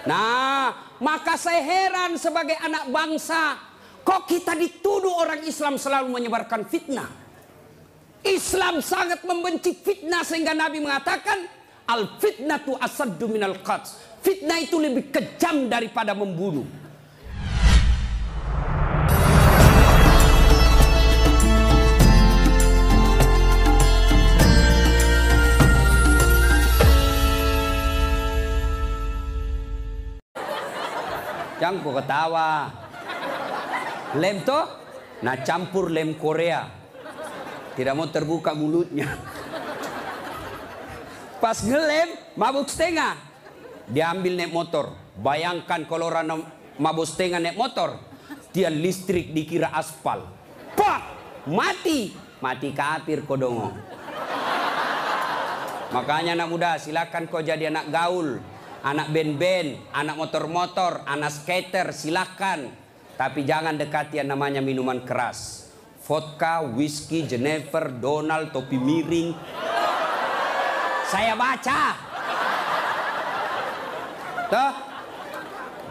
Nah, maka saya heran sebagai anak bangsa, kok kita dituduh orang Islam selalu menyebarkan fitnah. Islam sangat membenci fitnah sehingga Nabi mengatakan al fitnatu asaddu minal qatl. Fitnah itu lebih kejam daripada membunuh. Jangan kau ketawa. Lem toh, nah campur lem Korea. Tidak mau terbuka mulutnya. Pas ngelem, mabuk setengah. Diambil naik motor. Bayangkan kalau orang mabuk setengah naik motor. Dia listrik dikira aspal. Pak, mati. Mati kafir kodongo. Makanya anak muda, silakan kau jadi anak gaul. Anak band-band, anak motor-motor, anak skater, silakan. Tapi jangan dekati yang namanya minuman keras. Vodka, whisky, Jenever, Donald, topi miring. Saya baca. Tuh,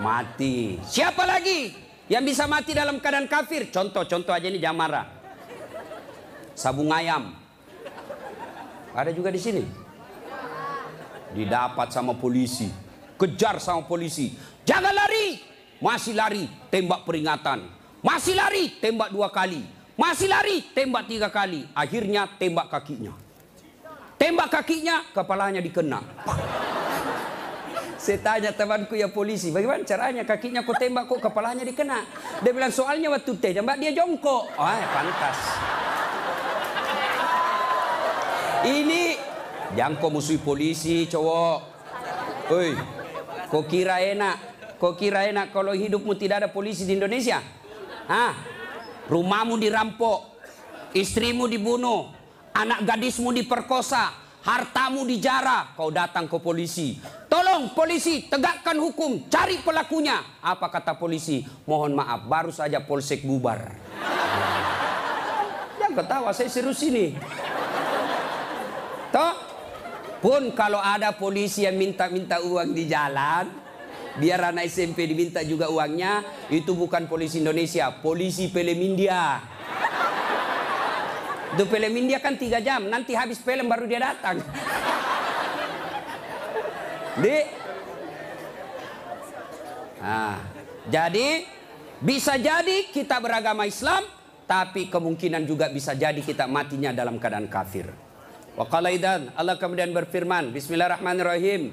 mati. Siapa lagi yang bisa mati dalam keadaan kafir? Contoh aja ini, jangan marah. Sabung ayam. Ada juga di sini. Didapat sama polisi, kejar sama polisi, jangan lari, masih lari, tembak peringatan, masih lari, tembak 2 kali, masih lari, tembak 3 kali, akhirnya tembak kakinya, kepalanya dikena. Saya tanya temanku ya polisi, bagaimana caranya kakinya kok tembak kok kepalanya dikena? Dia bilang soalnya waktu tembak dia jongkok. Oh, pantas. Ini jangan kau musuhi polisi, cowok. Oi, kau kira enak? Kau kira enak kalau hidupmu tidak ada polisi di Indonesia? Hah? Rumahmu dirampok, istrimu dibunuh, anak gadismu diperkosa, hartamu dijarah. Kau datang ke polisi. Tolong polisi, tegakkan hukum, cari pelakunya. Apa kata polisi? Mohon maaf, baru saja polsek bubar. Jangan ketawa, saya serius ini. Toh? Pun kalau ada polisi yang minta-minta uang di jalan, biar anak SMP diminta juga uangnya, itu bukan polisi Indonesia, polisi film India. Itu film India kan 3 jam, nanti habis film baru dia datang. Jadi bisa jadi kita beragama Islam, tapi kemungkinan juga bisa jadi kita matinya dalam keadaan kafir. Wa qala idzan, Allah kemudian berfirman, bismillahirrahmanirrahim.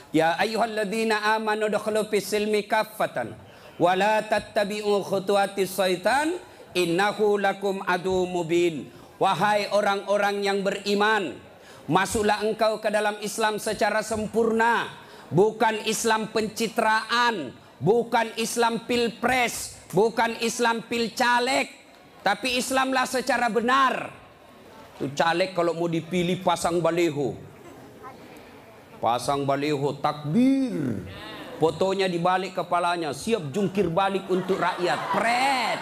Ya ayyuhalladzina amanu dukhulu fis silmi kaffatan wa la tattabi'u khutuwatis syaitan innahu lakum adu mubin. Wahai orang-orang yang beriman, masuklah engkau ke dalam Islam secara sempurna, bukan Islam pencitraan, bukan Islam pilpres, bukan Islam pilcaleg, tapi Islamlah secara benar. Itu caleg kalau mau dipilih pasang baleho. Pasang baleho, takbir. Fotonya dibalik kepalanya, siap jungkir balik untuk rakyat. Pret.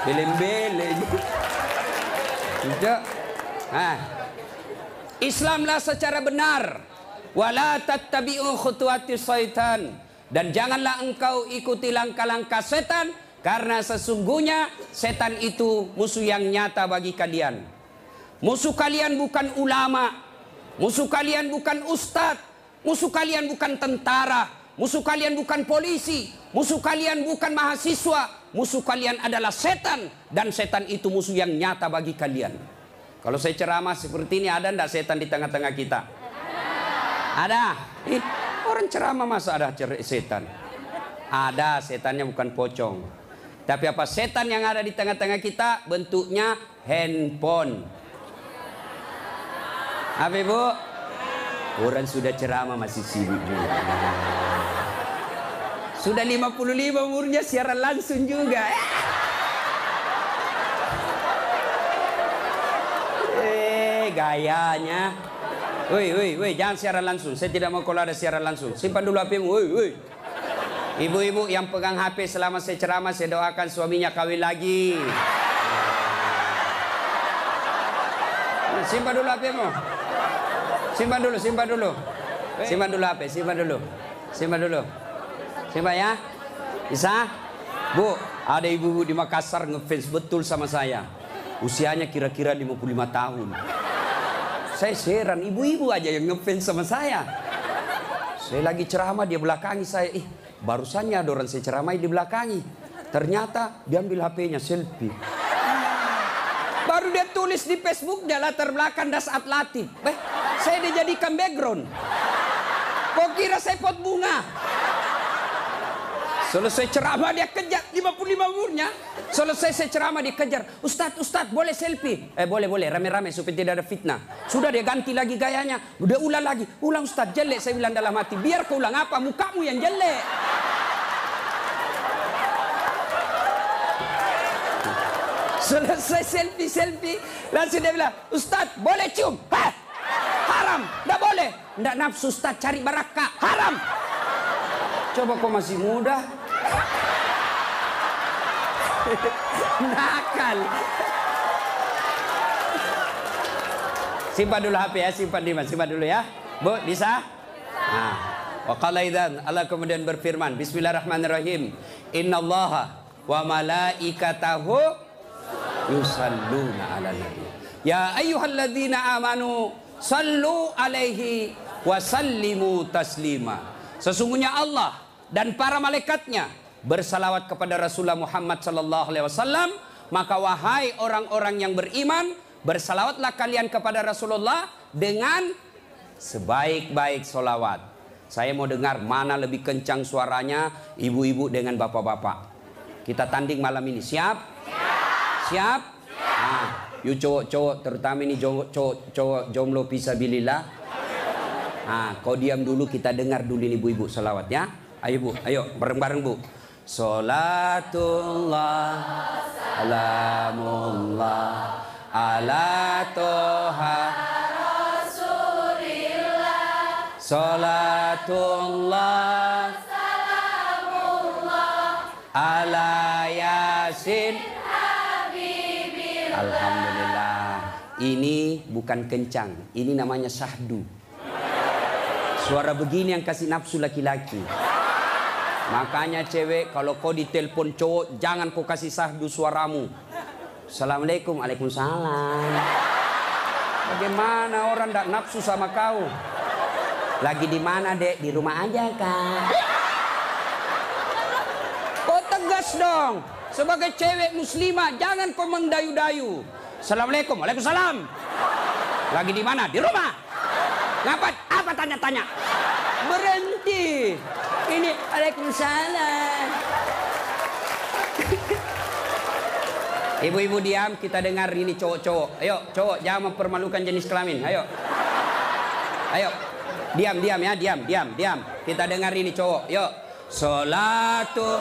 Beleng-beleng. Tidak. Islamlah secara benar. Wala tattabi'u khutuwatis syaitan. Dan janganlah engkau ikuti langkah-langkah setan. Karena sesungguhnya setan itu musuh yang nyata bagi kalian. Musuh kalian bukan ulama, musuh kalian bukan ustadz, musuh kalian bukan tentara, musuh kalian bukan polisi, musuh kalian bukan mahasiswa, musuh kalian adalah setan. Dan setan itu musuh yang nyata bagi kalian. Kalau saya ceramah seperti ini, ada enggak setan di tengah-tengah kita? Ada. Orang ceramah masa ada setan? Ada, setannya bukan pocong. Tapi apa setan yang ada di tengah-tengah kita? Bentuknya handphone. Apa ibu? Orang sudah ceramah masih sibuk juga. Sudah 55 umurnya siaran langsung juga. Gayanya. Woi, jangan siaran langsung. Saya tidak mau kalau ada siaran langsung. Simpan dulu HP-mu. Woi. Ibu-ibu yang pegang HP selama saya ceramah, saya doakan suaminya kawin lagi. Simpan dulu HP-mu. Simpan dulu, simpan dulu. Simpan dulu HP, simpan dulu. Simpan dulu. Simpan ya. Bisa? Bu, ada ibu-ibu di Makassar ngefans betul sama saya. Usianya kira-kira 55 tahun. Saya heran, ibu-ibu aja yang ngefans sama saya. Saya lagi ceramah, dia belakangi saya. Barusannya ada orang saya ceramah di belakangi. Ternyata dia ambil HP-nya, selfie. Baru dia tulis di Facebook, dia latar belakang Das Atlatif. Saya dijadikan background. Kok kira saya pot bunga? Selesai ceramah dia kejar 55 umurnya. Selesai saya ceramah dia kejar. Ustadz boleh selfie? Boleh rame-rame supaya tidak ada fitnah. Sudah dia ganti lagi gayanya. Udah ulang lagi. Ulang Ustadz, jelek saya bilang dalam hati. Biar kau ulang apa? Mukamu yang jelek. Selesai selfie. Langsung dia bilang, Ustadz boleh cium? Hah? Haram. Nggak boleh. Nggak nafsu Ustadz, cari barakah. Haram. Coba kau masih muda. Nakal. Simpan dulu HP ya, simpan dulu ya. Bu, bisa? Nah, wa qala idzan, Allah kemudian berfirman, Bismillahirrahmanirrahim. Innallaha wa malaikatahu yusalluna 'alan nabi. Ya ayyuhalladzina amanu sallu alaihi wa sallimu taslima. Sesungguhnya Allah dan para malaikatnya bersalawat kepada Rasulullah Muhammad sallallahu alaihi wasallam, maka wahai orang-orang yang beriman, bersalawatlah kalian kepada Rasulullah dengan sebaik-baik solawat. Saya mau dengar mana lebih kencang suaranya, ibu-ibu dengan bapak-bapak. Kita tanding malam ini, siap? Siap? Nah, yuk cowok-cowok, terutama ini cowok jomblo fisabilillah. Nah, kau diam dulu, kita dengar dulu ini ibu-ibu salawat ya. Ayo bu, ayo bareng-bareng bu. Salatullah salamullah ala toha Rasulillah. Salatullah salamullah ala Yasin Habibillah. Alhamdulillah. Ini bukan kencang, ini namanya syahdu. Suara begini yang kasih nafsu laki-laki. Makanya cewek, kalau kau ditelepon cowok, jangan kau kasih sahdu suaramu. Assalamualaikum, waalaikumsalam. Bagaimana orang tak nafsu sama kau? Lagi di mana dek? Di rumah aja kak. Kau tegas dong. Sebagai cewek muslimah, jangan kau mendayu-dayu. Assalamualaikum, waalaikumsalam. Lagi di mana? Di rumah. Ngapain? Apa tanya-tanya? Berhenti. Ini waalaikumsalam. Ibu-ibu diam, kita dengar ini cowok-cowok. Ayo, cowok jangan mempermalukan jenis kelamin. Ayo. Ayo. Diam ya, diam. Kita dengar ini cowok. Yuk. Salatullah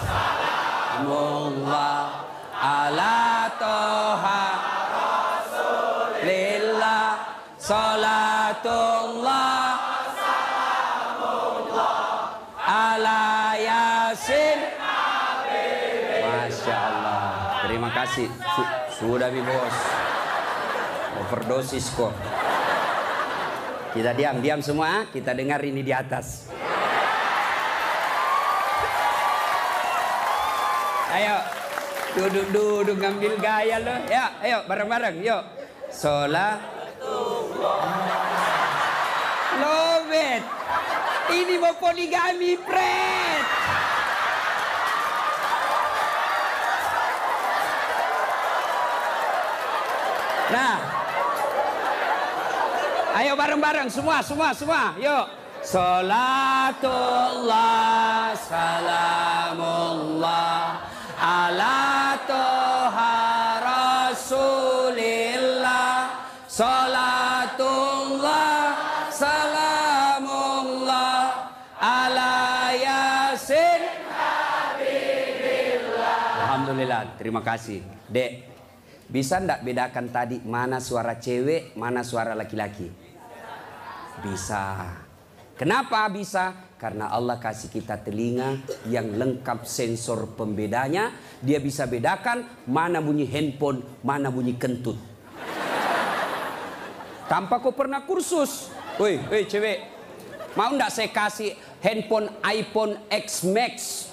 salamullah ala toha Rasulillah. Salatullah ala Yasin. Masya Allah. Terima kasih. Sudah bi bos. Overdosis kok. Kita diam semua. Kita dengar ini di atas. Ayo. Duduk ngambil gaya lo. Ya, ayo bareng-bareng. Yuk. Sholat. Love it. Ini mau poligami, pret. Nah, ayo bareng-bareng semua. Yuk. Salatullah salamullah ala toha Rasulillah. Salatullah salamullah ala Yasin Habibillah. Alhamdulillah, terima kasih. Dek, bisa ndak bedakan tadi mana suara cewek, mana suara laki-laki? Bisa. Kenapa bisa? Karena Allah kasih kita telinga yang lengkap sensor pembedanya. Dia bisa bedakan mana bunyi handphone, mana bunyi kentut. Tanpa kau pernah kursus. Woi, cewek. Mau ndak saya kasih handphone iPhone X Max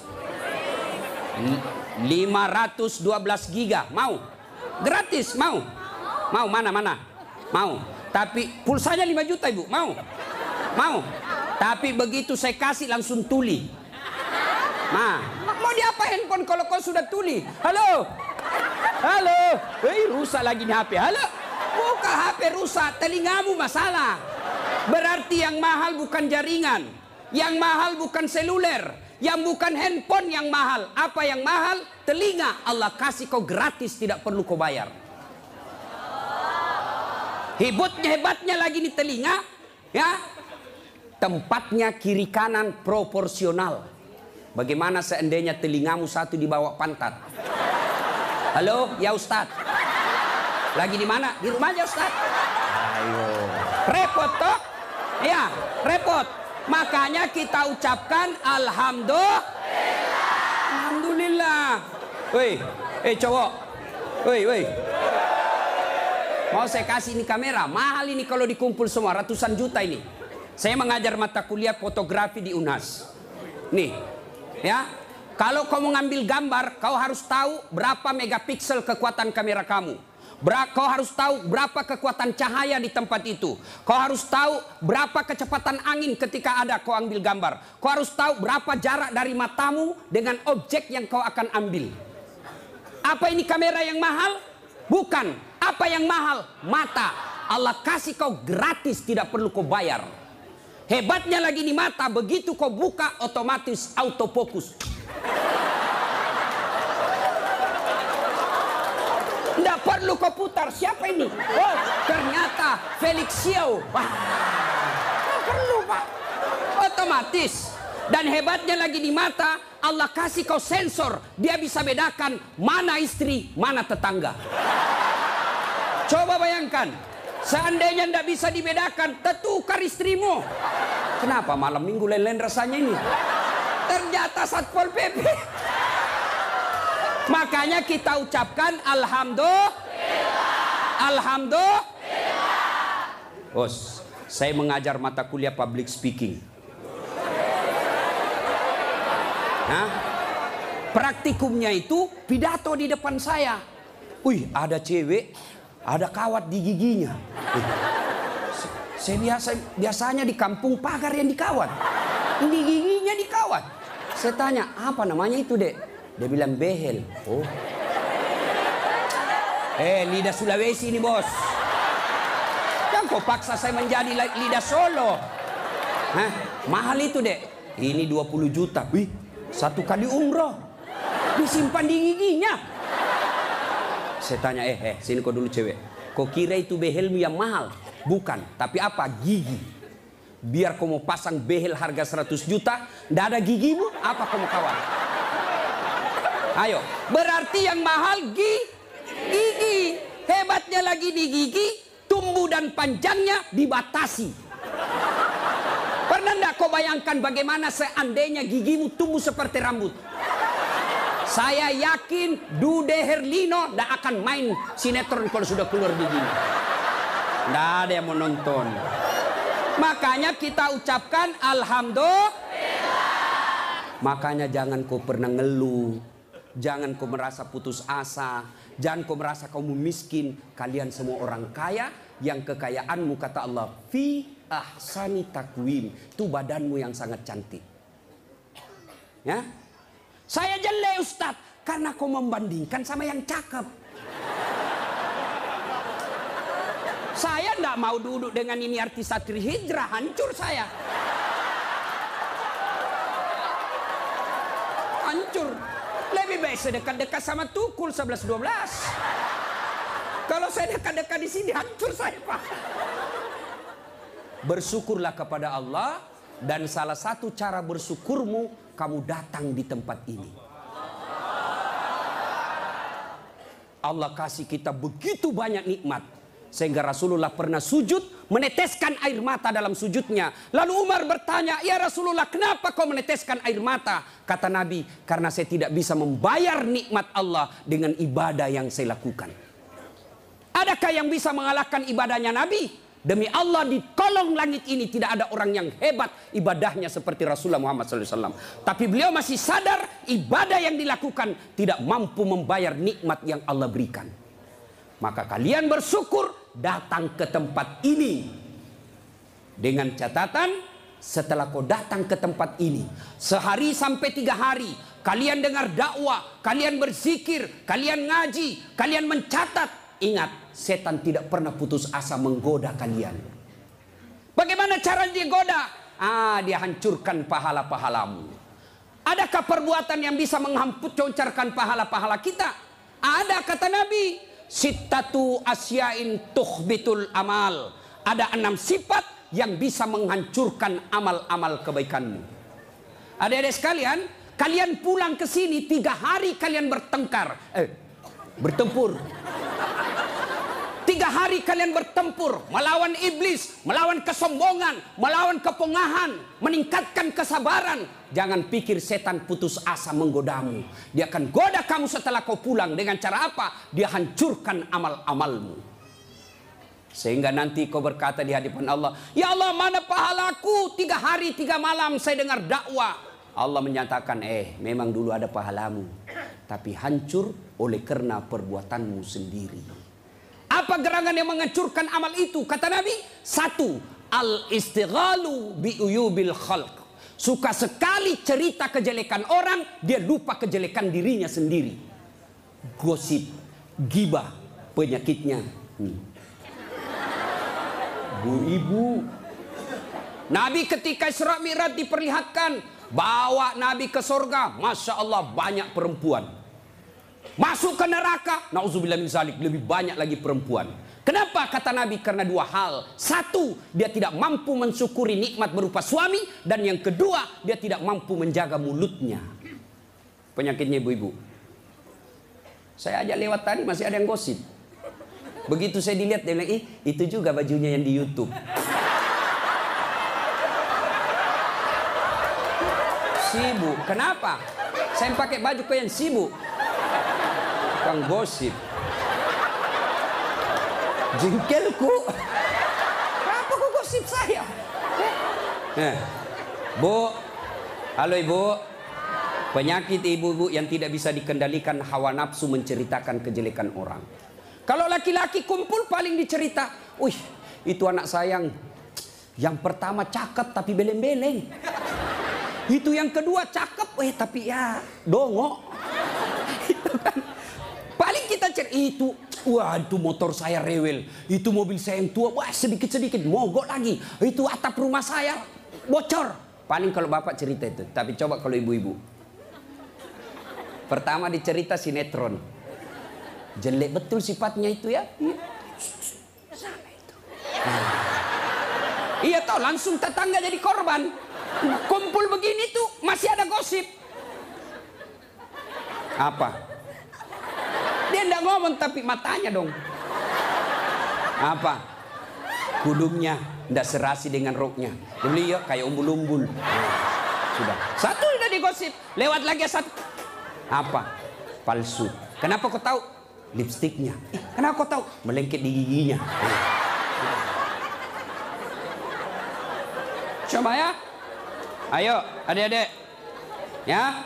512 giga? Mau? Gratis, mau? Mau, mana? Mau. Tapi pulsanya 5 juta, Ibu. Mau? Mau. Tapi begitu saya kasih langsung tuli. Nah, mau diapa handphone kalau kau sudah tuli? Halo? Rusak lagi nih HP. Halo? Buka HP rusak, telingamu masalah. Berarti yang mahal bukan jaringan, yang mahal bukan seluler, yang bukan handphone yang mahal. Apa yang mahal? Telinga. Allah kasih kau gratis, tidak perlu kau bayar. Hebatnya lagi nih telinga, ya. Tempatnya kiri kanan proporsional. Bagaimana seandainya telingamu satu di bawah pantat? Halo, ya Ustadz. Lagi di mana? Di rumahnya Ustadz. Ayo. Repot toh? Ya, repot. Makanya kita ucapkan Alhamdulillah. Woi, cowok. Woi. Mau saya kasih ini kamera. Mahal ini kalau dikumpul semua, ratusan juta ini. Saya mengajar mata kuliah fotografi di UNHAS. Nih, ya. Kalau kau mengambil gambar, kau harus tahu berapa megapiksel kekuatan kamera kamu. Kau harus tahu berapa kekuatan cahaya di tempat itu. Kau harus tahu berapa kecepatan angin ketika ada kau ambil gambar. Kau harus tahu berapa jarak dari matamu dengan objek yang kau akan ambil. Apa ini kamera yang mahal? Bukan. Apa yang mahal? Mata. Allah kasih kau gratis, tidak perlu kau bayar. Hebatnya lagi di mata, begitu kau buka otomatis autofokus. Nggak perlu kau putar, siapa ini? Oh, ternyata Felix Xiao. Wah, nggak perlu Pak, otomatis. Dan hebatnya lagi di mata, Allah kasih kau sensor, dia bisa bedakan mana istri, mana tetangga. Coba bayangkan, seandainya nggak bisa dibedakan, tertukar istrimu. Kenapa malam minggu lain-lain rasanya ini? Ternyata Satpol PP. Makanya kita ucapkan Alhamdulillah. Bos, saya mengajar mata kuliah public speaking. Nah, praktikumnya itu pidato di depan saya. Wih, ada cewek, ada kawat di giginya. Saya biasanya di kampung pagar yang dikawat. Ini giginya dikawat. Saya tanya, apa namanya itu, Dek? Dia bilang behel. Oh. Lidah Sulawesi ini, Bos. Jangan kau paksa saya menjadi lidah Solo. Hah? Mahal itu, Dek. Ini 20 juta. Wih, 1 kali umroh. Disimpan di giginya. Saya tanya, sini kau dulu cewek. Kau kira itu behelmu yang mahal? Bukan, tapi apa? Gigi. Biar kau mau pasang behel harga 100 juta, ndak ada gigimu, apa kau mau kawat? Ayo, berarti yang mahal gigi. Hebatnya lagi di gigi, tumbuh dan panjangnya dibatasi. Pernah ndak kau bayangkan bagaimana seandainya gigimu tumbuh seperti rambut? Saya yakin Dude Herlino ndak akan main sinetron kalau sudah keluar giginya. Nggak ada yang mau nonton. Makanya kita ucapkan Alhamdulillah. Makanya jangan kau pernah ngeluh. Jangan kau merasa putus asa. Jangan kau merasa kamu miskin. Kalian semua orang kaya. Yang kekayaanmu kata Allah, fi ahsani takwim. Itu badanmu yang sangat cantik. Ya, saya jelek Ustaz. Karena kau membandingkan sama yang cakep. Saya tidak mau duduk dengan ini artis Satri Hijrah, hancur saya. Hancur. Lebih baik saya dekat-dekat sama Tukul 11-12. Kalau saya dekat-dekat di sini, hancur saya, Pak. Bersyukurlah kepada Allah, dan salah satu cara bersyukurmu, kamu datang di tempat ini. Allah kasih kita begitu banyak nikmat. Sehingga Rasulullah pernah sujud, meneteskan air mata dalam sujudnya. Lalu Umar bertanya, ya Rasulullah, kenapa kau meneteskan air mata? Kata Nabi, karena saya tidak bisa membayar nikmat Allah dengan ibadah yang saya lakukan. Adakah yang bisa mengalahkan ibadahnya Nabi? Demi Allah di kolong langit ini tidak ada orang yang hebat ibadahnya seperti Rasulullah Muhammad SAW. Tapi beliau masih sadar ibadah yang dilakukan tidak mampu membayar nikmat yang Allah berikan. Maka kalian bersyukur datang ke tempat ini. Dengan catatan setelah kau datang ke tempat ini, sehari sampai 3 hari, kalian dengar dakwah, kalian berzikir, kalian ngaji, kalian mencatat. Ingat, setan tidak pernah putus asa menggoda kalian. Bagaimana cara dia goda? Dia hancurkan pahala-pahalamu. Adakah perbuatan yang bisa menghancurkan pahala-pahala kita? Ada, kata Nabi. Sittatu asyain tuhbitul amal. Ada 6 sifat yang bisa menghancurkan amal-amal kebaikanmu. Adik-adik sekalian, kalian pulang ke sini 3 hari kalian bertempur. 3 hari kalian bertempur melawan iblis, melawan kesombongan, melawan kepongahan, meningkatkan kesabaran. Jangan pikir setan putus asa menggodamu. Dia akan goda kamu setelah kau pulang. Dengan cara apa? Dia hancurkan amal-amalmu. Sehingga nanti kau berkata di hadapan Allah, ya Allah, mana pahalaku? 3 hari 3 malam saya dengar dakwah. Allah menyatakan, memang dulu ada pahalamu, tapi hancur oleh karena perbuatanmu sendiri. Apa gerangan yang menghancurkan amal itu? Kata Nabi, 1, al-istighalu bi'uyubil khalq. Suka sekali cerita kejelekan orang, dia lupa kejelekan dirinya sendiri. Gosip, gibah, penyakitnya. Bu ibu. Nabi ketika Isra Mi'raj diperlihatkan, bawa Nabi ke surga, Masya Allah banyak perempuan. Masuk ke neraka, na'udzubillah min zalik, lebih banyak lagi perempuan. Kenapa? Kata Nabi, karena 2 hal. 1, dia tidak mampu mensyukuri nikmat berupa suami. Dan yang kedua, dia tidak mampu menjaga mulutnya. Penyakitnya ibu-ibu. Saya ajak lewat tadi, masih ada yang gosip. Begitu saya dilihat, dia bilang, itu juga bajunya yang di YouTube. Sibuk. Kenapa? Saya pakai baju kau yang sibuk. Kang gosip. Jengkelku. Kenapa kau gosip saya? Bu, halo ibu. Penyakit ibu-ibu yang tidak bisa dikendalikan, hawa nafsu menceritakan kejelekan orang. Kalau laki-laki kumpul paling dicerita, wih, itu anak sayang. Yang pertama cakep tapi beleng-beleng. Itu yang kedua cakep, tapi ya dongok. Itu kan. Paling kita itu, wah itu motor saya rewel, itu mobil saya yang tua, wah sedikit-sedikit mogok lagi, itu atap rumah saya bocor. Paling kalau bapak cerita itu, tapi coba kalau ibu-ibu. Pertama dicerita sinetron, jelek betul sifatnya itu ya. Sana itu. Iya toh, langsung tetangga jadi korban. Kumpul begini tuh masih ada gosip. Apa? Dia enggak ngomong tapi matanya dong. Apa? Kudungnya enggak serasi dengan roknya. Beliau kayak umbul-umbul. Sudah. 1 udah digosip. Lewat lagi 1. Apa? Palsu. Kenapa kau tahu? Lipstiknya. Kenapa kau tahu? Melengket di giginya. Coba ya. Ayo adik-adik. Ya.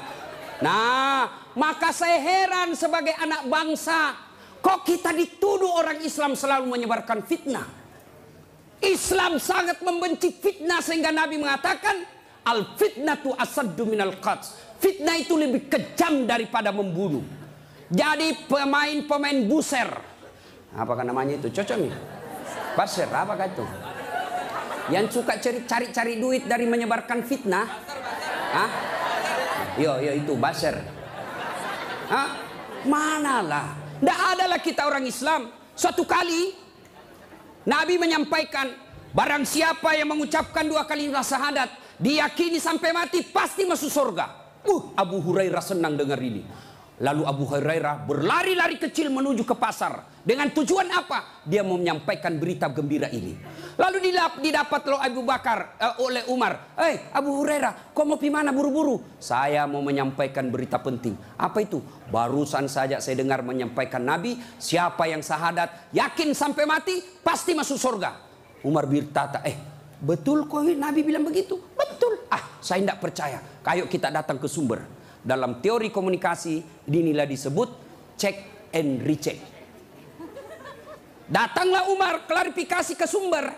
Nah, maka saya heran sebagai anak bangsa, kok kita dituduh orang Islam selalu menyebarkan fitnah. Islam sangat membenci fitnah sehingga Nabi mengatakan, al fitnatu asaddu minal qatl. Fitnah itu lebih kejam daripada membunuh. Jadi pemain buser, apakah namanya itu? Cocok nih. Baser, apakah itu? Yang suka cari-cari duit dari menyebarkan fitnah. Hah? Yo itu baser. Manalah. Tidak adalah kita orang Islam. Suatu kali Nabi menyampaikan, barang siapa yang mengucapkan 2 kalimat syahadat, diyakini sampai mati pasti masuk surga. Abu Hurairah senang dengar ini. Lalu Abu Hurairah berlari-lari kecil menuju ke pasar. Dengan tujuan apa? Dia mau menyampaikan berita gembira ini. Lalu didapat oleh Umar. Abu Hurairah, kau mau pergi mana buru-buru? Saya mau menyampaikan berita penting. Apa itu? Barusan saja saya dengar menyampaikan Nabi, siapa yang syahadat, yakin sampai mati, pasti masuk surga. Umar berkata, betul kok Nabi bilang begitu? Betul. Saya tidak percaya. Ayo kita datang ke sumber. Dalam teori komunikasi, inilah disebut check and recheck. Datanglah Umar, klarifikasi ke sumber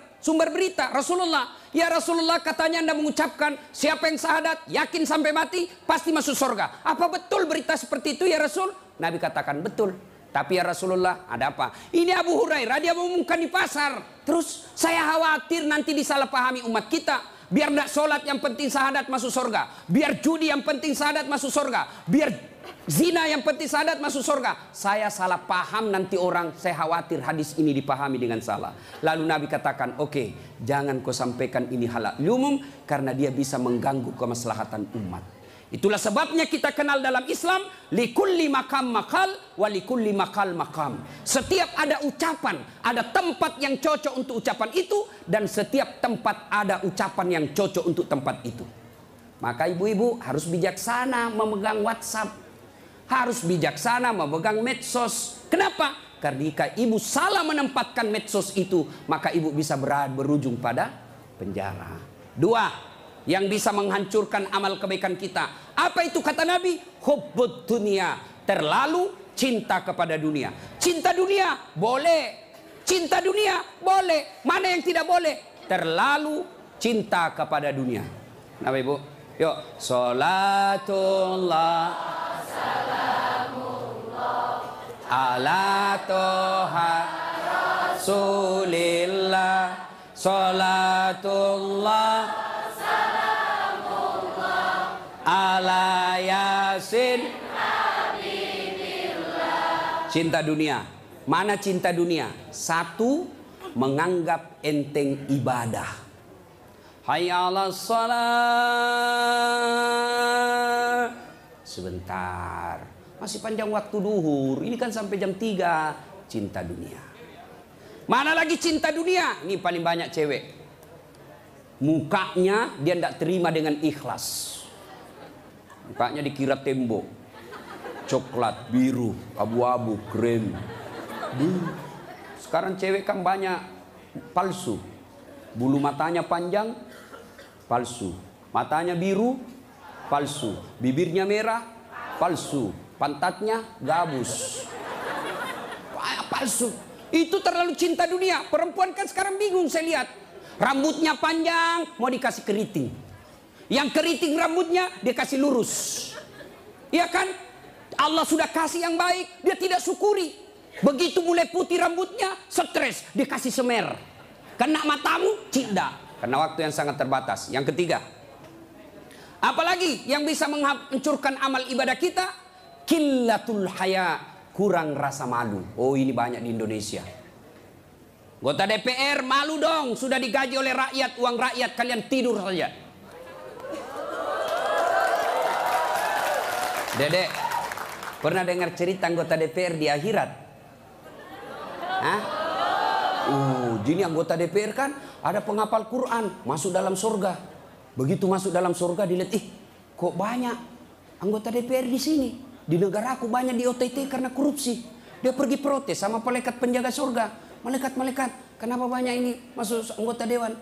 berita. Rasulullah, ya Rasulullah, katanya Anda mengucapkan siapa yang syahadat, yakin sampai mati, pasti masuk surga. Apa betul berita seperti itu ya Rasul? Nabi katakan betul. Tapi ya Rasulullah, ada apa? Ini Abu Hurairah, dia mengumumkan di pasar. Terus saya khawatir nanti disalahpahami umat kita. Biar tidak sholat yang penting syahadat masuk surga. Biar judi yang penting syahadat masuk surga. Biar zina yang penting syahadat masuk surga. Saya salah paham nanti orang, saya khawatir hadis ini dipahami dengan salah. Lalu Nabi katakan, oke, jangan kau sampaikan ini halal umum, karena dia bisa mengganggu kemaslahatan umat. Itulah sebabnya kita kenal dalam Islam, likulli makam makal, walikulli makal makam. Setiap ada ucapan, ada tempat yang cocok untuk ucapan itu, dan setiap tempat ada ucapan yang cocok untuk tempat itu. Maka ibu-ibu harus bijaksana memegang WhatsApp, harus bijaksana memegang medsos. Kenapa? Karena jika ibu salah menempatkan medsos itu, maka ibu bisa berujung pada penjara. 2. Yang bisa menghancurkan amal kebaikan kita. Apa itu kata Nabi? Hubbud dunia. Terlalu cinta kepada dunia. Cinta dunia boleh. Cinta dunia boleh. Mana yang tidak boleh? Terlalu cinta kepada dunia. Nah ibu, yuk. Salatullah ala toha Rasulillah. Salatullah ala yasin. Cinta dunia. Mana cinta dunia? 1, menganggap enteng ibadah. Hayya 'alas shalah. Sebentar, masih panjang waktu duhur. Ini kan sampai jam 3. Cinta dunia. Mana lagi cinta dunia? Ini paling banyak cewek. Mukanya dia tidak terima dengan ikhlas. Mukanya dikira tembok, coklat, biru, abu-abu, krem. Sekarang cewek kan banyak palsu. Bulu matanya panjang, palsu. Matanya biru, palsu. Bibirnya merah, palsu. Pantatnya gabus, palsu. Itu terlalu cinta dunia. Perempuan kan sekarang bingung saya lihat. Rambutnya panjang, mau dikasih keriting. Yang keriting rambutnya dia kasih lurus. Iya kan? Allah sudah kasih yang baik, dia tidak syukuri. Begitu mulai putih rambutnya, stres, dikasih semer. Kena matamu, tidak. Karena waktu yang sangat terbatas. Yang ketiga, apalagi yang bisa menghancurkan amal ibadah kita? Qillatul haya, kurang rasa malu. Oh, ini banyak di Indonesia. Anggota DPR malu dong, sudah digaji oleh rakyat, uang rakyat, kalian tidur saja. Dedek, pernah dengar cerita anggota DPR di akhirat? Hah? Jadi anggota DPR kan ada penghafal Quran, masuk dalam surga. Begitu masuk dalam surga dilihat, kok banyak anggota DPR di sini? Di negara aku banyak di OTT karena korupsi. Dia pergi protes sama malaikat penjaga surga. Malaikat, kenapa banyak ini masuk anggota dewan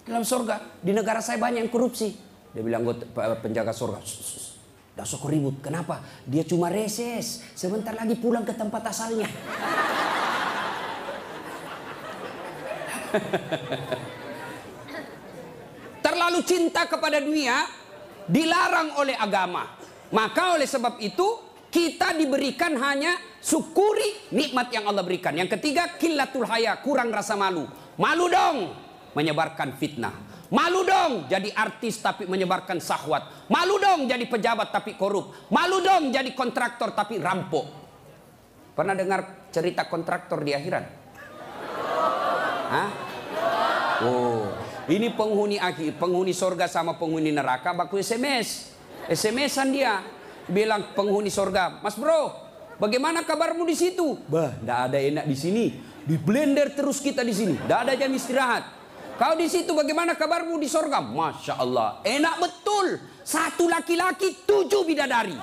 dalam surga? Di negara saya banyak yang korupsi. Dia bilang anggota penjaga surga, dah sok ribut. Kenapa? Dia cuma reses. Sebentar lagi pulang ke tempat asalnya. Terlalu cinta kepada dunia dilarang oleh agama. Maka oleh sebab itu kita diberikan hanya syukuri nikmat yang Allah berikan. Yang ketiga, qillatul haya, kurang rasa malu. Malu dong menyebarkan fitnah. Malu dong jadi artis tapi menyebarkan syahwat. Malu dong jadi pejabat tapi korup. Malu dong jadi kontraktor tapi rampok. Pernah dengar cerita kontraktor di akhirat? Hah? Oh, ini penghuni akhir, penghuni surga sama penghuni neraka baku SMS. SMS-an dia. Bilang penghuni surga, "Mas bro, bagaimana kabarmu di situ?" "Bah, enggak ada enak di sini. Di blender terus kita di sini. Enggak ada jam istirahat." "Kau di situ bagaimana kabarmu di surga?" "Masya Allah, enak betul. 1 laki-laki 7 bidadari."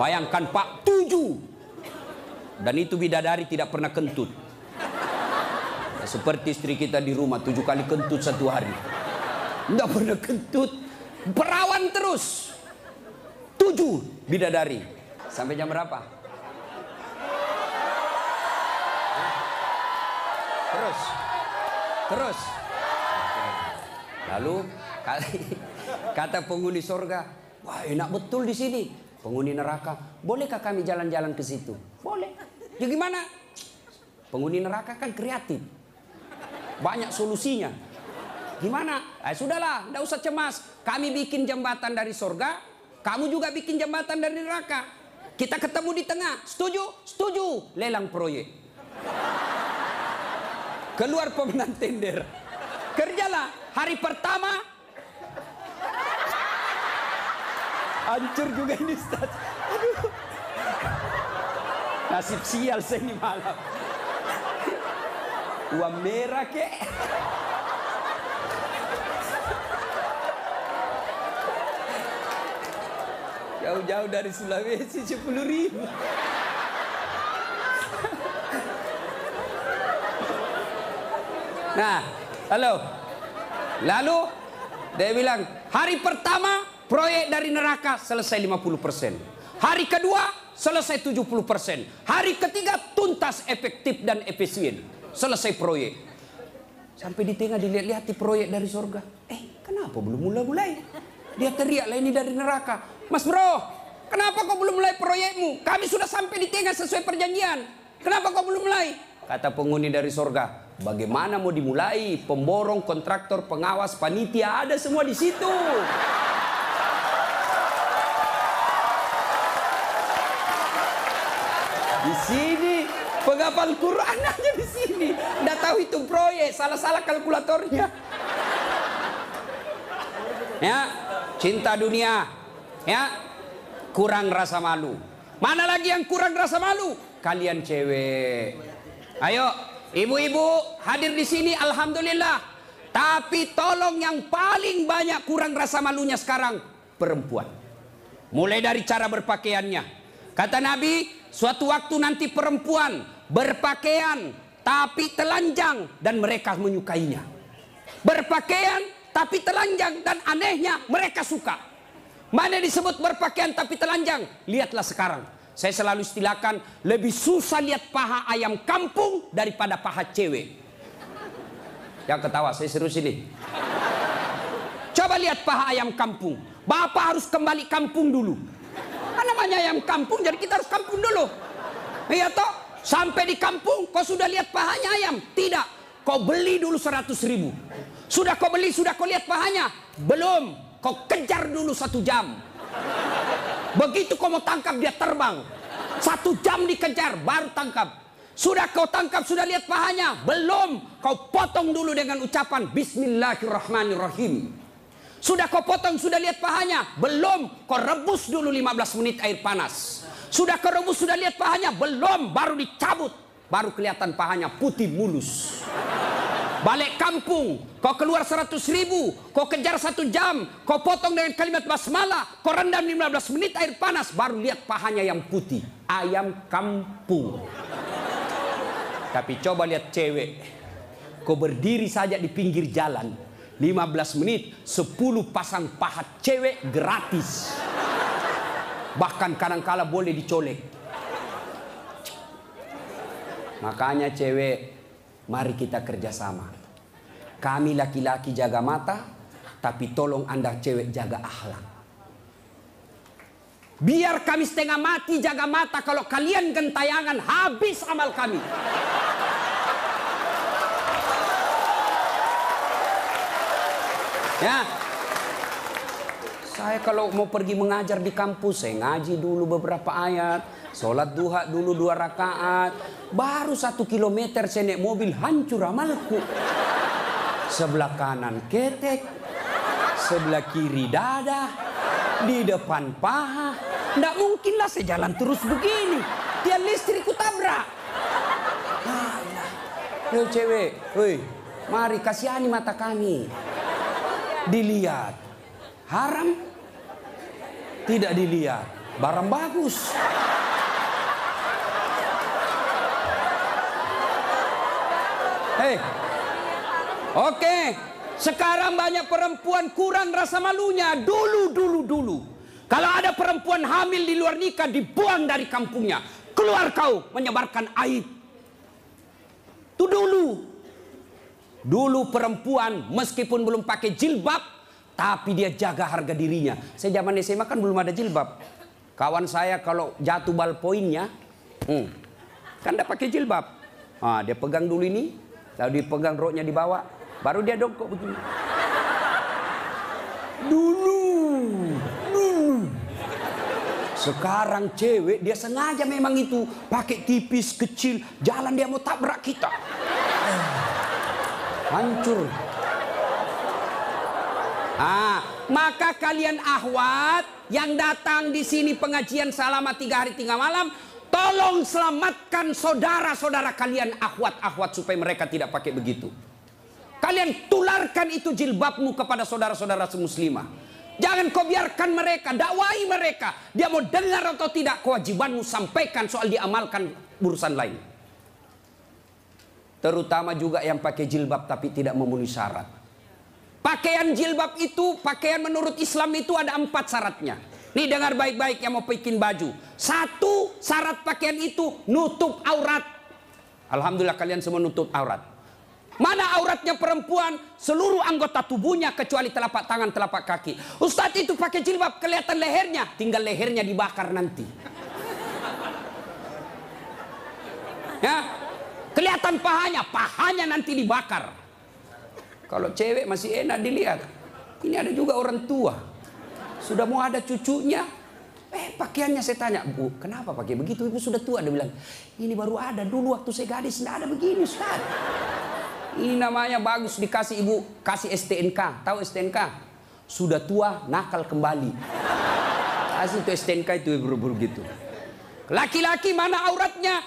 Bayangkan Pak, 7. Dan itu bidadari tidak pernah kentut. Seperti istri kita di rumah 7 kali kentut satu hari. Nggak pernah kentut. Perawan terus. 7 bidadari. Sampai jam berapa? Terus. Lalu kata penghuni sorga, wah enak betul di sini. Penghuni neraka, bolehkah kami jalan-jalan ke situ? Boleh. Ya gimana? Penghuni neraka kan kreatif. Banyak solusinya. Gimana? Sudahlah, tidak usah cemas. Kami bikin jembatan dari sorga, kamu juga bikin jembatan dari neraka. Kita ketemu di tengah. Setuju? Setuju. Lelang proyek. Keluar pemenang tender. Kerjalah. Hari pertama. Hancur juga ini Ustaz. Aduh. Nasib sial saya ini malam. Uang merah kek. Jauh-jauh dari Sulawesi 10.000. Nah, lalu dia bilang, hari pertama proyek dari neraka selesai 50%. Hari kedua selesai 70%. Hari ketiga tuntas, efektif dan efisien. Selesai proyek. Sampai di tengah dilihat-lihat di proyek dari surga. Kenapa belum mulai-mulai? Dia teriak lah, ini dari neraka. Mas bro, kenapa kau belum mulai proyekmu? Kami sudah sampai di tengah sesuai perjanjian. Kenapa kau belum mulai? Kata penghuni dari surga, bagaimana mau dimulai? Pemborong, kontraktor, pengawas, panitia, ada semua di situ. Di sini penghafal Quran aja di sini. Nggak tahu hitung proyek, salah-salah kalkulatornya. Ya, cinta dunia, ya, kurang rasa malu. Mana lagi yang kurang rasa malu? Kalian cewek. Ayo, ibu-ibu hadir di sini, alhamdulillah. Tapi tolong yang paling banyak kurang rasa malunya sekarang perempuan. Mulai dari cara berpakaiannya. Kata Nabi, suatu waktu nanti perempuan berpakaian tapi telanjang dan mereka menyukainya. Berpakaian tapi telanjang dan anehnya mereka suka. Mana disebut berpakaian tapi telanjang? Lihatlah sekarang. Saya selalu istilahkan, lebih susah lihat paha ayam kampung daripada paha cewek. Yang ketawa, saya serius ini. Coba lihat paha ayam kampung. Bapak harus kembali kampung dulu. Kan namanya ayam kampung, jadi kita harus kampung dulu. Iya toh? Sampai di kampung, kau sudah lihat pahanya ayam? Tidak. Kau beli dulu 100.000. Sudah kau beli, sudah kau lihat pahanya? Belum. Kau kejar dulu 1 jam. Begitu kau mau tangkap, dia terbang. 1 jam dikejar, baru tangkap. Sudah kau tangkap, sudah lihat pahanya? Belum. Kau potong dulu dengan ucapan Bismillahirrahmanirrahim. Sudah kau potong, sudah lihat pahanya? Belum. Kau rebus dulu 15 menit air panas. Sudah kau rebus, sudah lihat pahanya? Belum. Baru dicabut. Baru kelihatan pahanya putih mulus. Balik kampung, kau keluar 100.000, kau kejar 1 jam, kau potong dengan kalimat basmalah, kau rendam 15 menit air panas, baru lihat pahanya yang putih. Ayam kampung. Tapi coba lihat cewek, kau berdiri saja di pinggir jalan, 15 menit, 10 pasang paha cewek gratis. Bahkan kadang-kala boleh dicolek. Makanya cewek, mari kita kerjasama. Kami laki-laki jaga mata, tapi tolong Anda cewek jaga akhlak. Biar kami setengah mati jaga mata, kalau kalian gentayangan habis amal kami. Ya, saya kalau mau pergi mengajar di kampus, saya ngaji dulu beberapa ayat, sholat duha dulu 2 rakaat, baru 1 kilometer saya naik mobil hancur amalku. Sebelah kanan ketek, sebelah kiri dada, di depan paha. Nggak mungkinlah saya jalan terus begini. Tiang listrik ku tabrak. Yo cewek, woi, mari kasihani mata kami. Dilihat, haram? Tidak dilihat, barang bagus. Hei. Oke. Sekarang banyak perempuan kurang rasa malunya. Dulu. Kalau ada perempuan hamil di luar nikah, dibuang dari kampungnya. Keluar kau menyebarkan aib. Itu dulu. Dulu perempuan meskipun belum pakai jilbab, tapi dia jaga harga dirinya. Saya zaman SMA kan belum ada jilbab. Kawan saya kalau jatuh ballpointnya, kan tidak pakai jilbab. Dia pegang dulu ini, lalu dipegang roknya di bawah, baru dia dongkok begini. Dulu. Sekarang cewek dia sengaja memang itu pakai tipis kecil, jalan dia mau tabrak kita. Hancur. Maka kalian akhwat yang datang di sini pengajian selama 3 hari 3 malam, tolong selamatkan saudara-saudara kalian akhwat-akhwat supaya mereka tidak pakai begitu. Kalian tularkan itu jilbabmu kepada saudara-saudara semuslimah. Jangan kau biarkan mereka, dakwai mereka. Dia mau dengar atau tidak, kewajibanmu sampaikan, soal diamalkan urusan lain. Terutama juga yang pakai jilbab tapi tidak memenuhi syarat. Pakaian jilbab itu, pakaian menurut Islam itu ada 4 syaratnya. Nih dengar baik-baik yang mau bikin baju. 1 syarat pakaian itu nutup aurat. Alhamdulillah kalian semua nutup aurat. Mana auratnya perempuan? Seluruh anggota tubuhnya kecuali telapak tangan, telapak kaki. Ustadz itu pakai jilbab kelihatan lehernya, tinggal lehernya dibakar nanti. Ya, kelihatan pahanya nanti dibakar. Kalau cewek masih enak dilihat. Ini ada juga orang tua. Sudah mau ada cucunya. Pakaiannya saya tanya, Bu, kenapa pakai begitu? Ibu sudah tua. Dia bilang, ini baru ada. Dulu waktu saya gadis tidak ada begini, Ustaz. Ini namanya bagus dikasih ibu, kasih STNK. Tahu STNK? Sudah tua, nakal kembali. Kasih itu STNK itu buru-buru gitu. Laki-laki mana auratnya?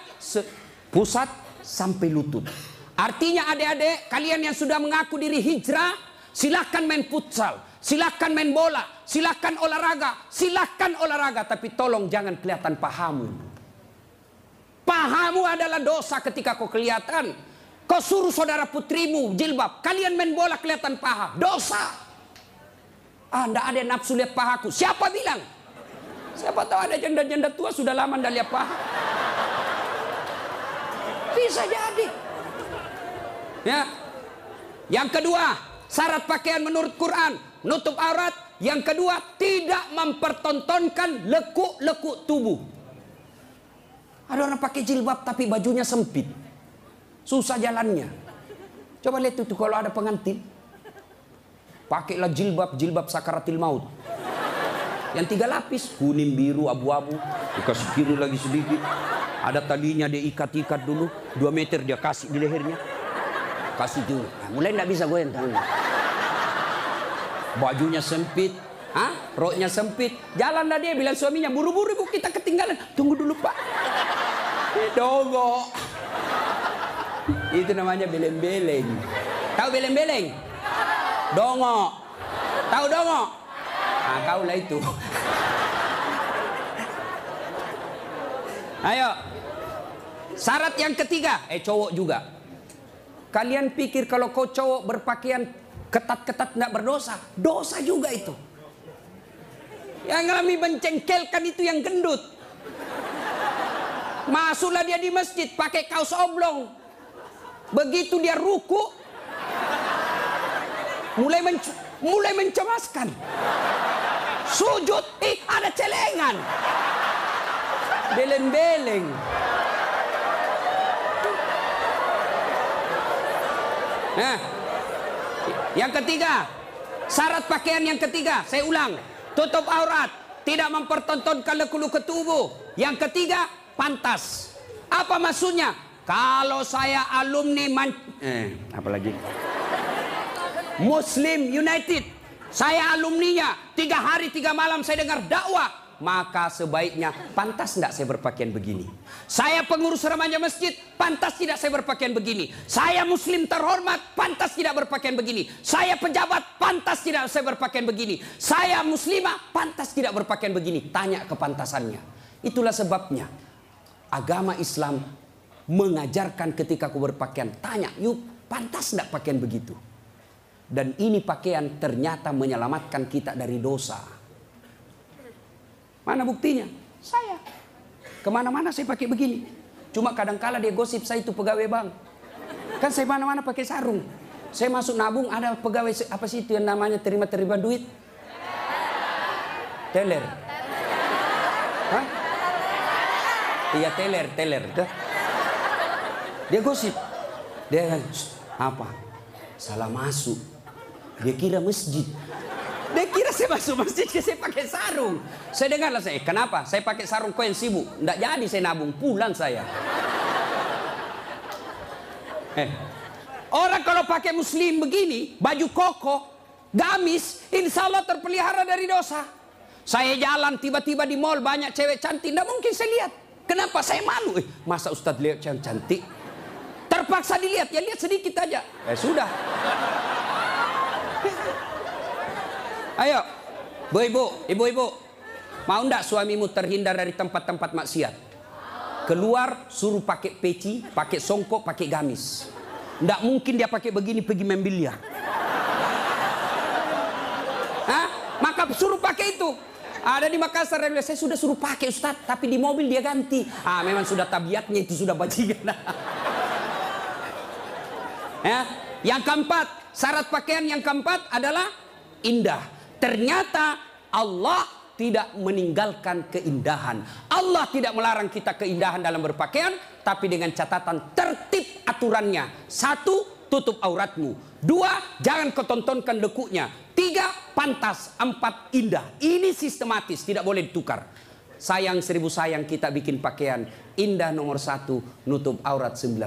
Pusat sampai lutut. Artinya adik-adik, kalian yang sudah mengaku diri hijrah, silahkan main futsal, silahkan main bola, silahkan olahraga, tapi tolong jangan kelihatan pahamu. Pahamu adalah dosa ketika kau kelihatan. Kau suruh saudara putrimu jilbab, kalian main bola kelihatan paha, dosa. Nggak ada nafsu lihat pahaku. Siapa bilang? Siapa tahu ada janda-janda tua sudah lama nggak lihat paha. Bisa jadi. Ya. Yang kedua, syarat pakaian menurut Quran, nutup aurat. Yang kedua, tidak mempertontonkan lekuk-lekuk tubuh. Ada orang pakai jilbab tapi bajunya sempit. Susah jalannya. Coba lihat itu kalau ada pengantin. Pakailah jilbab sakaratil maut. Yang 3 lapis, kuning, biru, abu-abu. Dikasih kiri lagi sedikit. Ada talinya dia ikat-ikat dulu. 2 meter dia kasih di lehernya. Kasih dulu. Mulai nggak bisa goyang tangannya. Bajunya sempit. Roknya sempit. Jalanlah dia bilang suaminya, buru-buru ibu kita ketinggalan. Tunggu dulu Pak. Dongok. Itu namanya beleng-beleng. Tahu beleng-beleng? Dongok. Tahu dongok? Kau lah itu. Ayo. Syarat yang ketiga, cowok juga. Kalian pikir kalau kau cowok berpakaian ketat-ketat tidak berdosa? Dosa juga itu. Yang lebih mencengkelkan itu yang gendut. Masuklah dia di masjid pakai kaos oblong. Begitu dia ruku, mulai mencemaskan. Sujud, ada celengan. Beleng-beleng. Nah, yang ketiga, syarat pakaian yang ketiga, saya ulang, tutup aurat, tidak mempertontonkan lekuk-lekuk tubuh. Yang ketiga, pantas. Apa maksudnya? Kalau saya alumni apalagi Muslim United, saya alumninya, 3 hari 3 malam saya dengar dakwah, maka sebaiknya pantas tidak saya berpakaian begini. Saya pengurus remaja masjid, pantas tidak saya berpakaian begini. Saya muslim terhormat, pantas tidak berpakaian begini. Saya pejabat, pantas tidak saya berpakaian begini. Saya muslimah, pantas tidak berpakaian begini. Tanya kepantasannya. Itulah sebabnya agama Islam mengajarkan ketika kau berpakaian, tanya, yuk pantas tidak pakaian begitu? Dan ini pakaian ternyata menyelamatkan kita dari dosa. Mana buktinya? Saya. Kemana-mana saya pakai begini. Cuma kadang-kala dia gosip saya itu pegawai bank. Kan saya mana-mana pakai sarung. Saya masuk nabung ada pegawai apa sih itu yang namanya terima duit? Teller. Hah? Iya teller. Dia gosip. Dia kan apa? Salah masuk. Dia kira masjid. Dia kira saya masuk masjid, saya pakai sarung. Saya dengarlah saya, kenapa? Saya pakai sarung koin sibuk. Nggak jadi saya nabung, pulang saya. Orang kalau pakai muslim begini, baju koko, gamis, insya Allah terpelihara dari dosa. Saya jalan tiba-tiba di mall banyak cewek cantik, nggak mungkin saya lihat. Kenapa? Saya malu. Masa Ustadz lihat yang cantik? Terpaksa dilihat, ya lihat sedikit aja. Sudah. Ayo, ibu-ibu, mau ndak suamimu terhindar dari tempat-tempat maksiat? Keluar suruh pakai peci, pakai songkok, pakai gamis. Ndak mungkin dia pakai begini pergi main biliar. Hah? Maka suruh pakai itu. Ada di Makassar, saya sudah suruh pakai Ustaz, tapi di mobil dia ganti. Memang sudah tabiatnya itu sudah bajingan. Ya, yang keempat, syarat pakaian yang keempat adalah indah. Ternyata Allah tidak meninggalkan keindahan. Allah tidak melarang kita keindahan dalam berpakaian, tapi dengan catatan tertib aturannya. 1, tutup auratmu. 2, jangan kau tontonkan lekuknya. 3, pantas. 4, indah. Ini sistematis, tidak boleh ditukar. Sayang 1000 sayang kita bikin pakaian. Indah nomor 1, nutup aurat 19.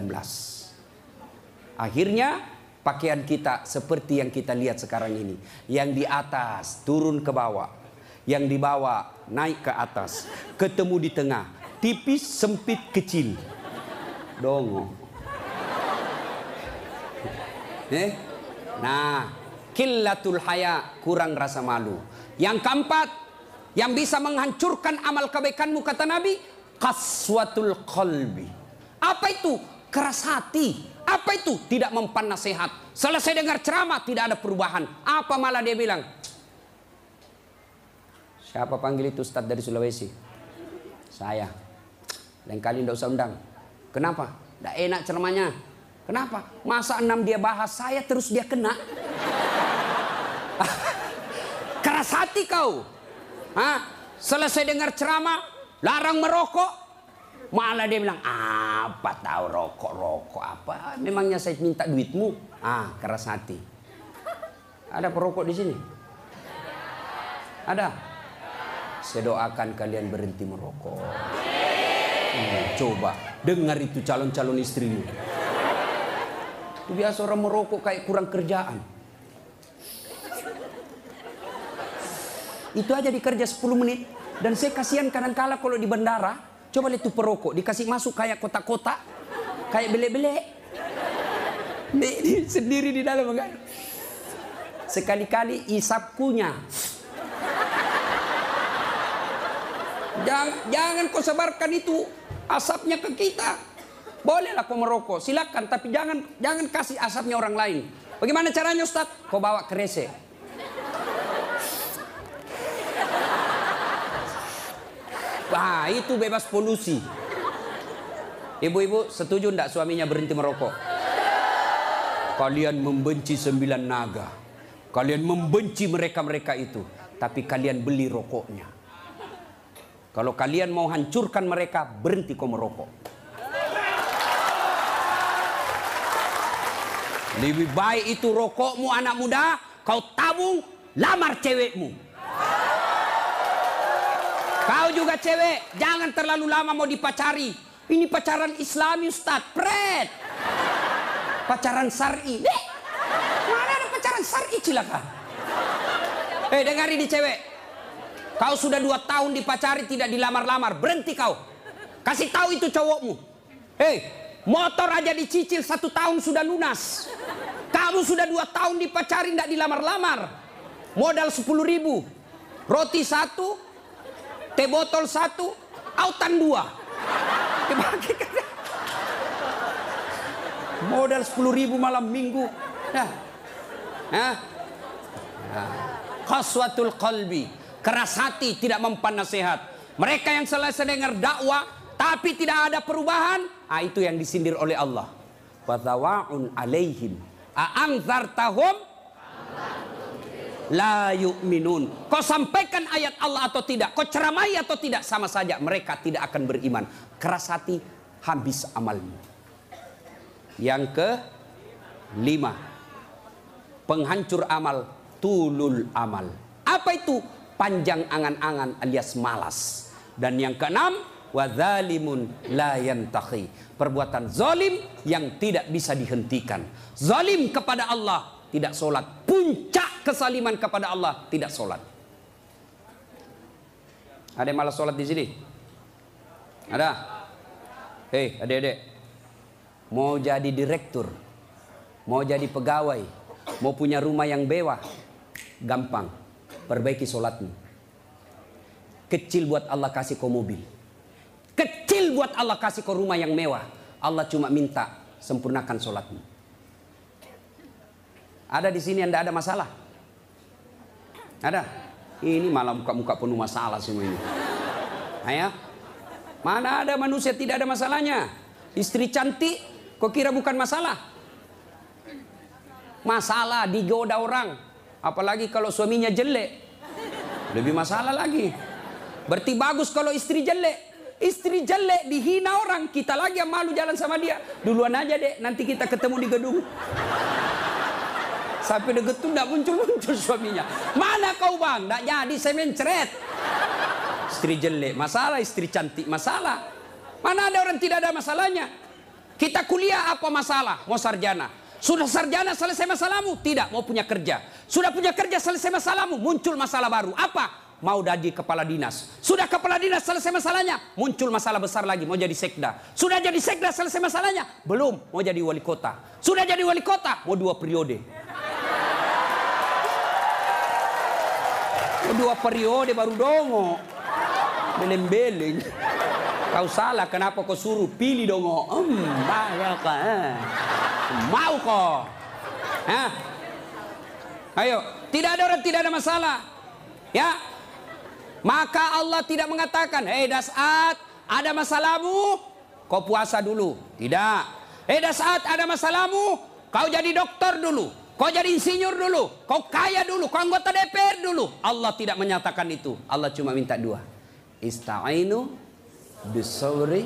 Akhirnya pakaian kita seperti yang kita lihat sekarang ini. Yang di atas turun ke bawah. Yang di bawah naik ke atas. Ketemu di tengah. Tipis, sempit, kecil. Dongo. Nah, qillatul haya, kurang rasa malu. Yang keempat, yang bisa menghancurkan amal kebaikanmu kata Nabi, qaswatul qalbi. Apa itu? Keras hati. Apa itu? Tidak mempan nasihat. Selesai dengar ceramah tidak ada perubahan. Apa malah dia bilang? Siapa panggil itu Ustadz dari Sulawesi? Saya. Lain kali tidak usah undang. Kenapa? Tidak enak ceramahnya. Kenapa? Masa 6 dia bahas saya terus dia kena. Keras hati kau. Selesai dengar ceramah larang merokok. Malah dia bilang, apa tahu rokok apa? Memangnya saya minta duitmu? Keras hati. Ada perokok di sini? Ada? Saya doakan kalian berhenti merokok. Coba dengar itu calon-calon istrimu. Itu biasa orang merokok kayak kurang kerjaan. Itu aja dikerja 10 menit. Dan saya kasihan kadang-kala kalau di bandara. Coba lihat tuh perokok, dikasih masuk kayak kotak-kotak, kayak belek-belek. Sendiri di dalam enggak. Sekali-kali isap kunyah. Jangan kau sebarkan itu asapnya ke kita. Bolehlah kau merokok, silakan, tapi jangan kasih asapnya orang lain. Bagaimana caranya Ustaz? Kau bawa kresek. Itu bebas polusi. Ibu-ibu setuju enggak suaminya berhenti merokok? Kalian membenci 9 naga. Kalian membenci mereka-mereka itu. Tapi kalian beli rokoknya. Kalau kalian mau hancurkan mereka, berhenti kau merokok. Lebih baik itu rokokmu anak muda, kau tabung, lamar cewekmu. Kau juga cewek, jangan terlalu lama mau dipacari. Ini pacaran Islami Ustaz, pret. Pacaran syar'i. Mana ada pacaran syar'i cilaka? Dengar ini cewek. Kau sudah 2 tahun dipacari tidak dilamar-lamar, berhenti kau. Kasih tahu itu cowokmu. Motor aja dicicil 1 tahun sudah lunas. Kamu sudah 2 tahun dipacari tidak dilamar-lamar. Modal 10.000. Roti 1. Teh botol 1, autan 2. Modal 10.000 malam minggu. Nah. Nah. Qaswatul qalbi, keras hati, tidak mempan nasihat. Mereka yang selesai dengar dakwah tapi tidak ada perubahan, itu yang disindir oleh Allah. Watawa'un alaihim a'anzartahum la yu'minun. Kau sampaikan ayat Allah atau tidak, kau ceramai atau tidak, sama saja mereka tidak akan beriman. Keras hati, habis amalmu. Yang ke-5, penghancur amal, tulul amal. Apa itu? Panjang angan-angan alias malas. Dan yang ke-6, wadzalimun la yantahi, perbuatan zalim yang tidak bisa dihentikan. Zalim kepada Allah, tidak sholat. Puncak kesaliman kepada Allah, tidak sholat. Ada yang malas sholat di sini? Ada? Hei adik-adik, mau jadi direktur, mau jadi pegawai, mau punya rumah yang mewah, gampang, perbaiki sholatmu. Kecil buat Allah kasih kau mobil, kecil buat Allah kasih kau rumah yang mewah. Allah cuma minta sempurnakan sholatmu. Ada di sini yang tidak ada masalah? Ada? Ini malah muka-muka penuh masalah semua ini. Ayo, mana ada manusia tidak ada masalahnya? Istri cantik, kau kira bukan masalah? Masalah digoda orang, apalagi kalau suaminya jelek, lebih masalah lagi. Berarti bagus kalau istri jelek. Istri jelek dihina orang, kita lagi yang malu jalan sama dia. Duluan aja dek, nanti kita ketemu di gedung. Sampai deket tuh tidak muncul-muncul suaminya. Mana kau bang? Tidak jadi, saya mencret. Istri jelek masalah, istri cantik masalah. Mana ada orang tidak ada masalahnya? Kita kuliah apa masalah? Mau sarjana. Sudah sarjana selesai masalahmu? Tidak, mau punya kerja. Sudah punya kerja selesai masalahmu? Muncul masalah baru. Apa? Mau jadi kepala dinas. Sudah kepala dinas selesai masalahnya? Muncul masalah besar lagi, mau jadi sekda. Sudah jadi sekda selesai masalahnya? Belum, mau jadi wali kota. Sudah jadi wali kota? Mau 2 periode. Mau 2 periode baru dongo. Beleng-beleng. Kau salah, kenapa kau suruh pilih dongo? Mau kok? Ayo, tidak ada orang tidak ada masalah. Ya, maka Allah tidak mengatakan, hei Das'at, ada masalahmu, kau puasa dulu. Tidak. Hei Das'at, ada masalahmu, kau jadi dokter dulu, kau jadi insinyur dulu, kau kaya dulu, kau anggota DPR dulu. Allah tidak menyatakan itu. Allah cuma minta 2. Ista'inu bisawri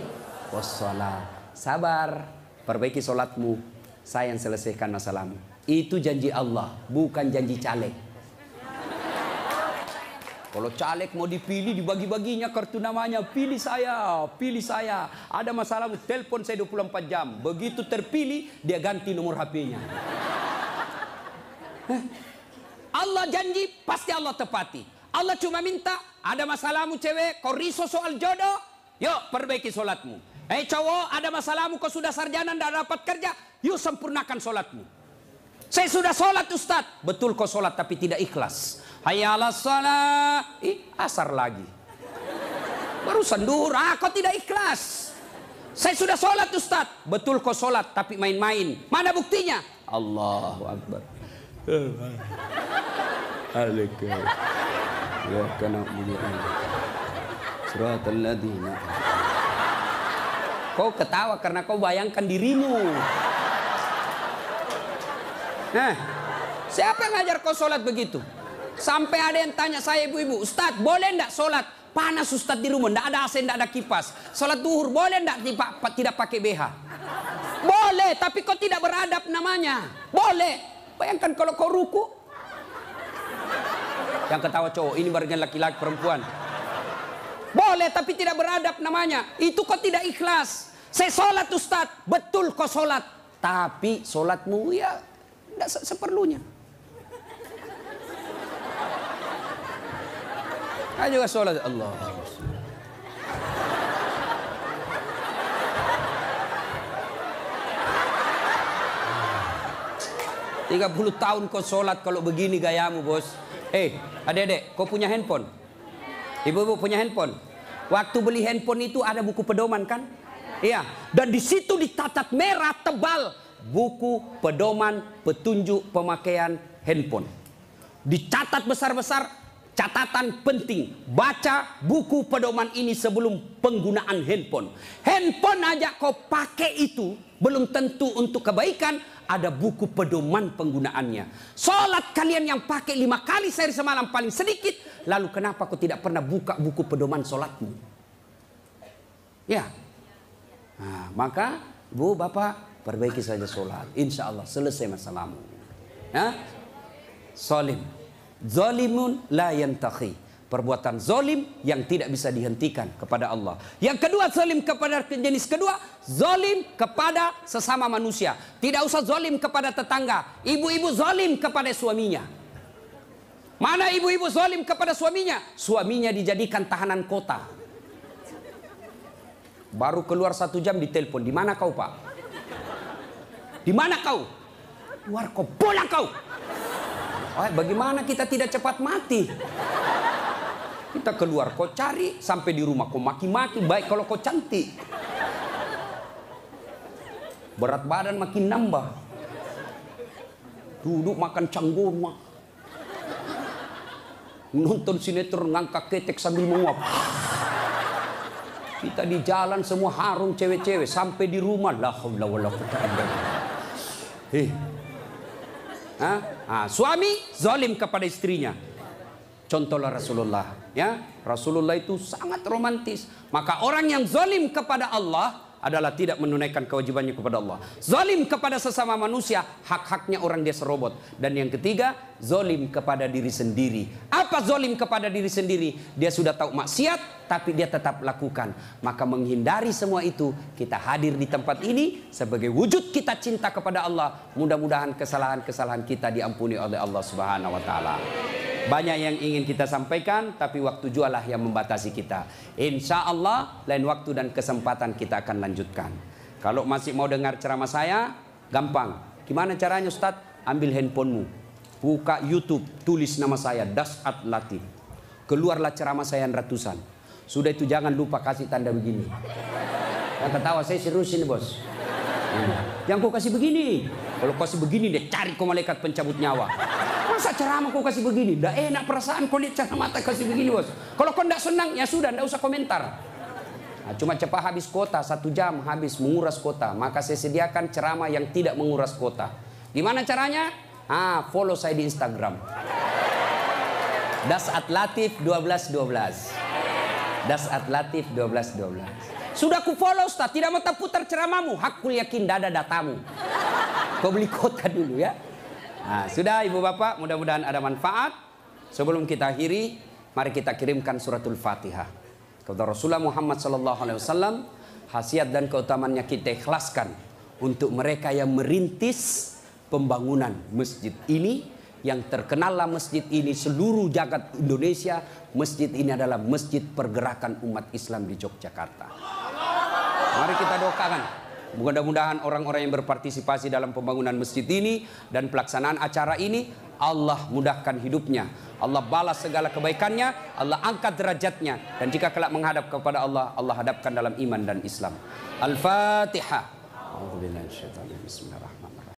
wassalah. Sabar, perbaiki solatmu, saya yang selesaikan masalahmu. Itu janji Allah, bukan janji caleg. Kalau caleg mau dipilih, dibagi-baginya kartu namanya. Pilih saya, pilih saya. Ada masalahmu, telepon saya 24 jam. Begitu terpilih, dia ganti nomor HP-nya. Allah janji, pasti Allah tepati. Allah cuma minta, ada masalahmu cewek, kau risau soal jodoh, yuk perbaiki sholatmu. Cowok, ada masalahmu, kau sudah sarjana, tidak dapat kerja, yuk sempurnakan sholatmu. Saya sudah sholat Ustaz. Betul kau sholat tapi tidak ikhlas. Hayya 'alas shalah. Asar lagi. Barusan duhur, kau tidak ikhlas. Saya sudah sholat Ustaz. Betul kau sholat tapi main-main. Mana buktinya? Allahu Akbar. Ya kana siratal ladzina. Kau ketawa karena kau bayangkan dirimu. Nah, siapa yang ngajar kau sholat begitu? Sampai ada yang tanya saya ibu-ibu, Ustaz boleh enggak sholat? Panas Ustaz di rumah, enggak ada AC, enggak ada kipas. Sholat duhur boleh enggak tidak pakai BH? Boleh, tapi kau tidak beradab namanya. Boleh. Bayangkan kalau kau ruku. Yang ketawa cowok, ini barengan laki-laki perempuan. Boleh, tapi tidak beradab namanya. Itu kau tidak ikhlas. Saya sholat Ustaz, betul kau sholat. Tapi sholatmu ya tidak seperlunya. Ayo sholat Allah. 30 tahun kau sholat kalau begini gayamu bos. Adik-adik, kau punya handphone? Ibu-ibu punya handphone? Waktu beli handphone itu ada buku pedoman kan? Iya. Dan di situ dicatat merah tebal. buku pedoman petunjuk pemakaian handphone. Dicatat besar-besar, catatan penting. Baca buku pedoman ini sebelum penggunaan handphone. Handphone aja kau pakai itu belum tentu untuk kebaikan. Ada buku pedoman penggunaannya. Sholat kalian yang pakai 5 kali sehari semalam paling sedikit. Lalu kenapa kau tidak pernah buka buku pedoman sholatmu? Ya. Nah, maka Bu, Bapak, perbaiki saja sholat. Insya Allah selesai masalahmu. Ya? Zolim. Zolimun la yantahi. Perbuatan zolim yang tidak bisa dihentikan kepada Allah. Yang kedua, zolim kepada jenis kedua, zolim kepada sesama manusia. Tidak usah zolim kepada tetangga. Ibu-ibu zolim kepada suaminya. Mana ibu-ibu zolim kepada suaminya? Suaminya dijadikan tahanan kota. Baru keluar 1 jam ditelepon. Di mana kau, Pak? Di mana kau? Keluar kau, pulang kau. Bagaimana kita tidak cepat mati? Kita keluar, kau cari, sampai di rumah kau maki-maki. Baik kalau kau cantik. Berat badan makin nambah. Duduk makan canggoma. Nonton sinetron ngangkat ketek sambil menguap. Kita di jalan semua harum cewek-cewek. Sampai di rumah, la haula wala quwwata illa billah. Suami zalim kepada istrinya. Contohlah Rasulullah, ya. Rasulullah itu sangat romantis. Maka orang yang zalim kepada Allah adalah tidak menunaikan kewajibannya kepada Allah. Zalim kepada sesama manusia, hak-haknya orang dia serobot. Dan yang ketiga, zalim kepada diri sendiri. Apa zalim kepada diri sendiri? Dia sudah tahu maksiat, tapi dia tetap lakukan. Maka menghindari semua itu, kita hadir di tempat ini sebagai wujud kita cinta kepada Allah. Mudah-mudahan kesalahan-kesalahan kita diampuni oleh Allah Subhanahu wa taala. Banyak yang ingin kita sampaikan, tapi waktu jualah yang membatasi kita. Insya Allah lain waktu dan kesempatan kita akan lanjutkan. Kalau masih mau dengar ceramah saya, gampang. Gimana caranya, Ustadz? Ambil handphonemu, buka YouTube, tulis nama saya Das'at Latif. Keluarlah ceramah saya ratusan. Sudah itu jangan lupa kasih tanda begini. Yang ketawa, saya serius ini bos. Yang kau kasih begini. Kalau kasih begini deh, cari kau malaikat pencabut nyawa. Masa ceramah kau kasih begini? Dah enak perasaan kau lihat cara mata kasih begini bos. Kalau kau tidak senang, ya sudah, tidak usah komentar. Nah, cuma cepat habis kuota, 1 jam habis menguras kuota. Maka saya sediakan ceramah yang tidak menguras kuota. Gimana caranya? Follow saya di Instagram. Das'at Latif 1212. Das'at Latif 1212. Sudah ku follow, Ustaz. Tidak mau terputar ceramahmu. Hakul yakin dada datamu. Kau beli kuota dulu ya. Nah, sudah Ibu Bapak, mudah-mudahan ada manfaat. Sebelum kita akhiri, mari kita kirimkan suratul Fatihah kepada Rasulullah Muhammad SAW. Khasiat dan keutamaannya kita ikhlaskan untuk mereka yang merintis pembangunan masjid ini. Yang terkenallah masjid ini seluruh jagat Indonesia. Masjid ini adalah masjid pergerakan umat Islam di Yogyakarta. Mari kita doakan. Mudah-mudahan orang-orang yang berpartisipasi dalam pembangunan masjid ini dan pelaksanaan acara ini, Allah mudahkan hidupnya. Allah balas segala kebaikannya, Allah angkat derajatnya. Dan jika kelak menghadap kepada Allah, Allah hadapkan dalam iman dan Islam. Al-Fatihah. Bismillahirrahmanirrahim.